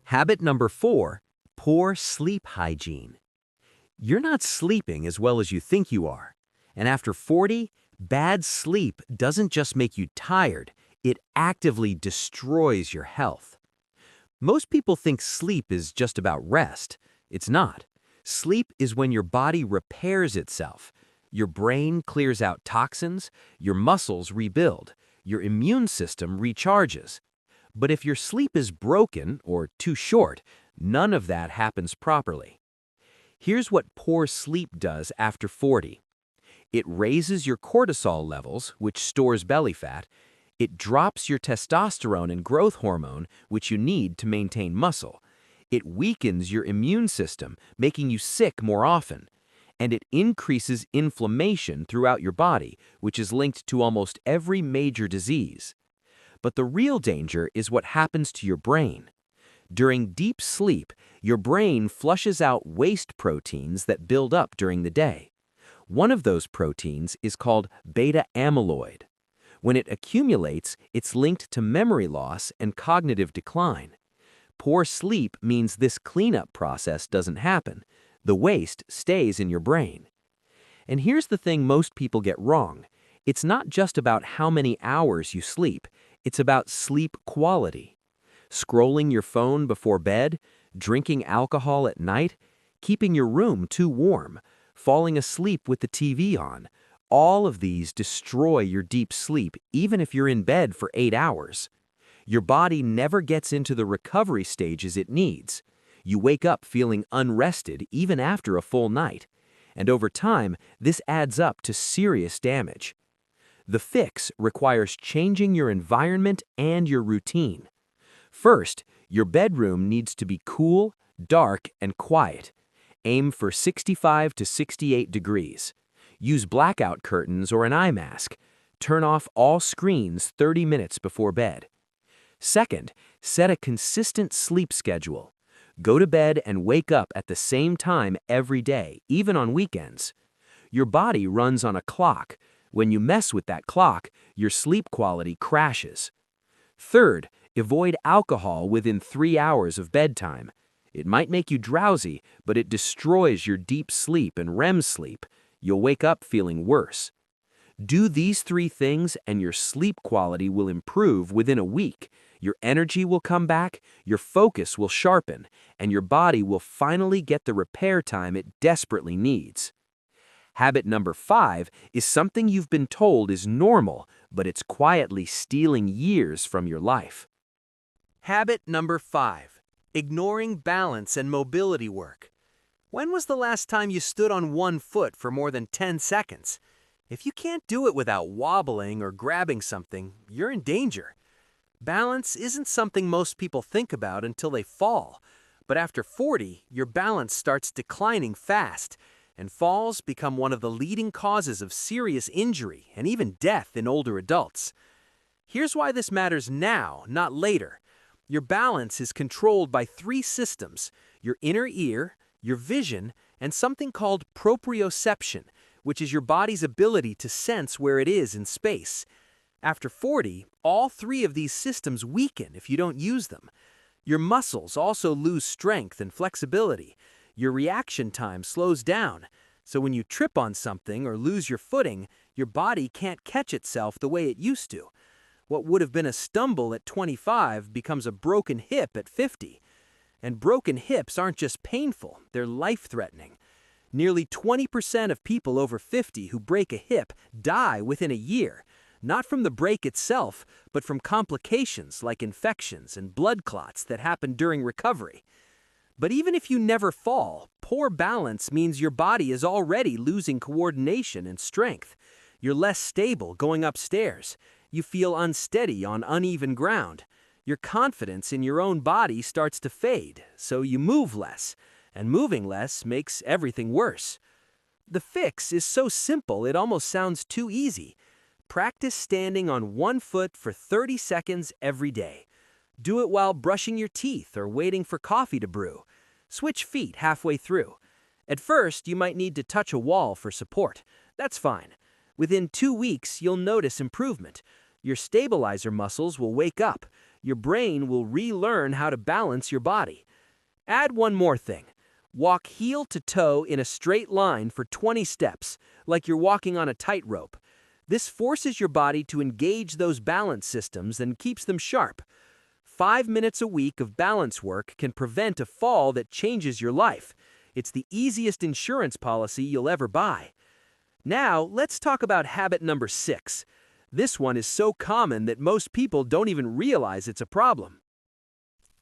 Habit number 4, poor sleep hygiene. You're not sleeping as well as you think you are. And after 40, bad sleep doesn't just make you tired, it actively destroys your health. Most people think sleep is just about rest. It's not. Sleep is when your body repairs itself. Your brain clears out toxins, your muscles rebuild, your immune system recharges. But if your sleep is broken or too short, none of that happens properly. Here's what poor sleep does after 40. It raises your cortisol levels, which stores belly fat. It drops your testosterone and growth hormone, which you need to maintain muscle. It weakens your immune system, making you sick more often. And it increases inflammation throughout your body, which is linked to almost every major disease. But the real danger is what happens to your brain. During deep sleep, your brain flushes out waste proteins that build up during the day. One of those proteins is called beta amyloid. When it accumulates, it's linked to memory loss and cognitive decline. Poor sleep means this cleanup process doesn't happen. The waste stays in your brain. And here's the thing most people get wrong. It's not just about how many hours you sleep. It's about sleep quality. Scrolling your phone before bed, drinking alcohol at night, keeping your room too warm, falling asleep with the TV on, all of these destroy your deep sleep even if you're in bed for 8 hours. Your body never gets into the recovery stages it needs. You wake up feeling unrested even after a full night. And over time, this adds up to serious damage. The fix requires changing your environment and your routine. First, your bedroom needs to be cool, dark, and quiet. Aim for 65 to 68 degrees. Use blackout curtains or an eye mask. Turn off all screens 30 minutes before bed. Second, set a consistent sleep schedule. Go to bed and wake up at the same time every day, even on weekends. Your body runs on a clock. When you mess with that clock, your sleep quality crashes. Third, avoid alcohol within 3 hours of bedtime. It might make you drowsy, but it destroys your deep sleep and REM sleep. You'll wake up feeling worse. Do these 3 things and your sleep quality will improve within a week. Your energy will come back, your focus will sharpen, and your body will finally get the repair time it desperately needs. Habit number 5 is something you've been told is normal, but it's quietly stealing years from your life. Habit number 5, ignoring balance and mobility work. When was the last time you stood on one foot for more than 10 seconds? If you can't do it without wobbling or grabbing something, you're in danger. Balance isn't something most people think about until they fall, but after 40, your balance starts declining fast, and falls become one of the leading causes of serious injury and even death in older adults. Here's why this matters now, not later. Your balance is controlled by 3 systems: your inner ear, your vision, and something called proprioception, which is your body's ability to sense where it is in space. After 40, all 3 of these systems weaken if you don't use them. Your muscles also lose strength and flexibility. Your reaction time slows down, so when you trip on something or lose your footing, your body can't catch itself the way it used to. What would have been a stumble at 25 becomes a broken hip at 50. And broken hips aren't just painful, they're life-threatening. Nearly 20% of people over 50 who break a hip die within a year, not from the break itself, but from complications like infections and blood clots that happen during recovery. But even if you never fall, poor balance means your body is already losing coordination and strength. You're less stable going upstairs. You feel unsteady on uneven ground. Your confidence in your own body starts to fade, so you move less, and moving less makes everything worse. The fix is so simple it almost sounds too easy. Practice standing on one foot for 30 seconds every day. Do it while brushing your teeth or waiting for coffee to brew. Switch feet halfway through. At first, you might need to touch a wall for support. That's fine. Within 2 weeks, you'll notice improvement. Your stabilizer muscles will wake up. your brain will relearn how to balance your body. Add one more thing. Walk heel to toe in a straight line for 20 steps, like you're walking on a tightrope. This forces your body to engage those balance systems and keeps them sharp. 5 minutes a week of balance work can prevent a fall that changes your life. It's the easiest insurance policy you'll ever buy. Now, let's talk about habit number 6. This one is so common that most people don't even realize it's a problem.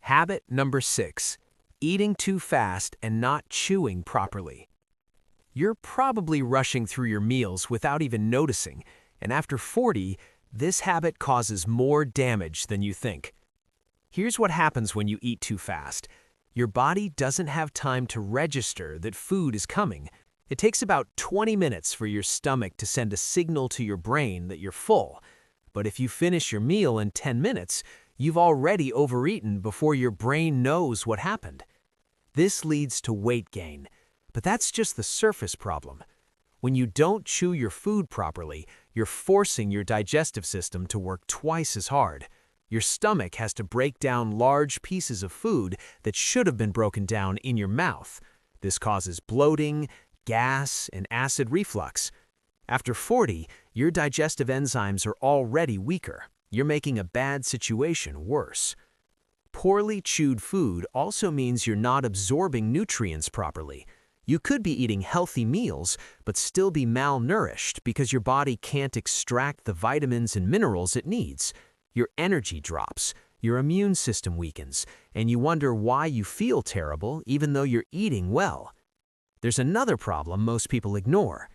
Habit number 6. Eating too fast and not chewing properly. You're probably rushing through your meals without even noticing, and after 40, this habit causes more damage than you think. Here's what happens when you eat too fast. Your body doesn't have time to register that food is coming. It takes about 20 minutes for your stomach to send a signal to your brain that you're full. But if you finish your meal in 10 minutes, you've already overeaten before your brain knows what happened. This leads to weight gain, but that's just the surface problem. When you don't chew your food properly, you're forcing your digestive system to work twice as hard. Your stomach has to break down large pieces of food that should have been broken down in your mouth. This causes bloating, gas, and acid reflux. After 40, your digestive enzymes are already weaker. You're making a bad situation worse. Poorly chewed food also means you're not absorbing nutrients properly. You could be eating healthy meals, but still be malnourished because your body can't extract the vitamins and minerals it needs. Your energy drops, your immune system weakens, and you wonder why you feel terrible even though you're eating well. There's another problem most people ignore.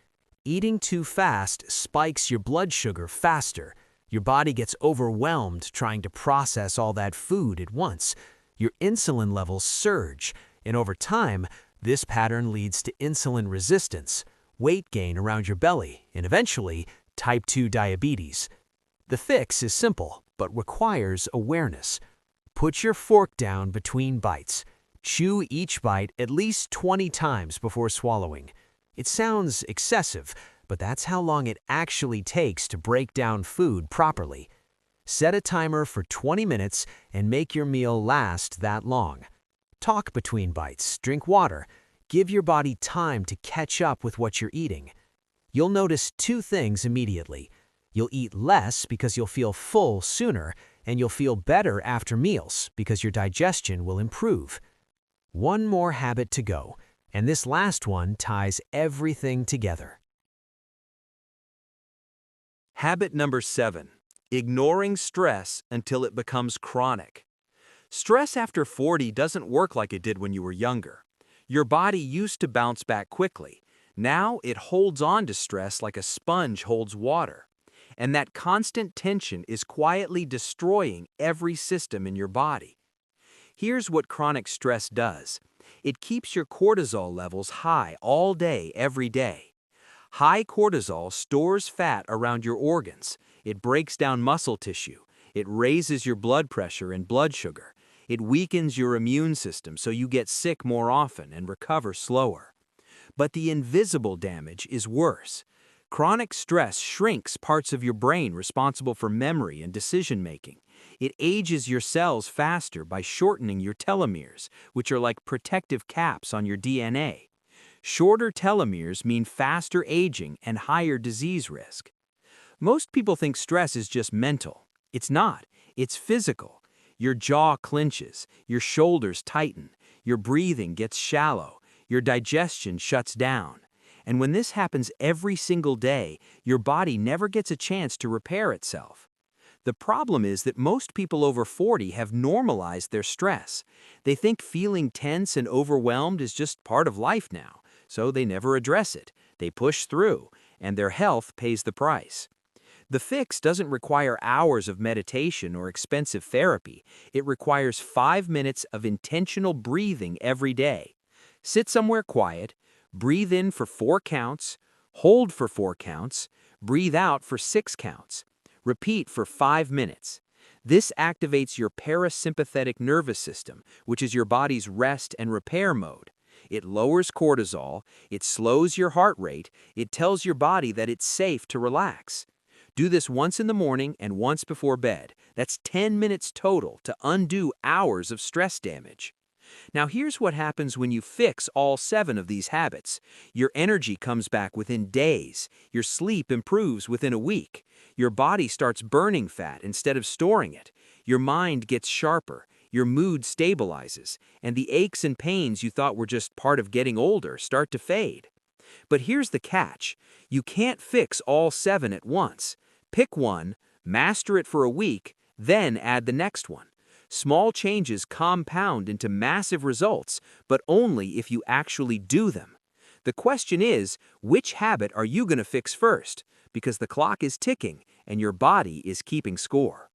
Eating too fast spikes your blood sugar faster. Your body gets overwhelmed trying to process all that food at once. Your insulin levels surge, and over time, this pattern leads to insulin resistance, weight gain around your belly, and eventually, type 2 diabetes. The fix is simple, but requires awareness. Put your fork down between bites. Chew each bite at least 20 times before swallowing. It sounds excessive, but that's how long it actually takes to break down food properly. Set a timer for 20 minutes and make your meal last that long. Talk between bites, drink water. Give your body time to catch up with what you're eating. You'll notice 2 things immediately. You'll eat less because you'll feel full sooner, and you'll feel better after meals because your digestion will improve. One more habit to go, and this last one ties everything together. Habit number 7. Ignoring stress until it becomes chronic. Stress after 40 doesn't work like it did when you were younger. Your body used to bounce back quickly. Now it holds on to stress like a sponge holds water. And that constant tension is quietly destroying every system in your body. Here's what chronic stress does. It keeps your cortisol levels high all day, every day. High cortisol stores fat around your organs. It breaks down muscle tissue. It raises your blood pressure and blood sugar. It weakens your immune system so you get sick more often and recover slower. But the invisible damage is worse. Chronic stress shrinks parts of your brain responsible for memory and decision-making. It ages your cells faster by shortening your telomeres, which are like protective caps on your DNA. Shorter telomeres mean faster aging and higher disease risk. Most people think stress is just mental. It's not. It's physical. Your jaw clenches, your shoulders tighten, your breathing gets shallow, your digestion shuts down. And when this happens every single day, your body never gets a chance to repair itself. The problem is that most people over 40 have normalized their stress. They think feeling tense and overwhelmed is just part of life now, so they never address it. They push through, and their health pays the price. The fix doesn't require hours of meditation or expensive therapy. It requires 5 minutes of intentional breathing every day. Sit somewhere quiet, breathe in for 4 counts, hold for 4 counts, breathe out for 6 counts. Repeat for 5 minutes. This activates your parasympathetic nervous system, which is your body's rest and repair mode. It lowers cortisol, it slows your heart rate, it tells your body that it's safe to relax. Do this once in the morning and once before bed. That's 10 minutes total to undo hours of stress damage. Now here's what happens when you fix all 7 of these habits. Your energy comes back within days. Your sleep improves within a week. Your body starts burning fat instead of storing it. Your mind gets sharper. Your mood stabilizes. And the aches and pains you thought were just part of getting older start to fade. But here's the catch. You can't fix all 7 at once. Pick one, master it for a week, then add the next one. Small changes compound into massive results, but only if you actually do them. The question is, which habit are you going to fix first? Because the clock is ticking and your body is keeping score.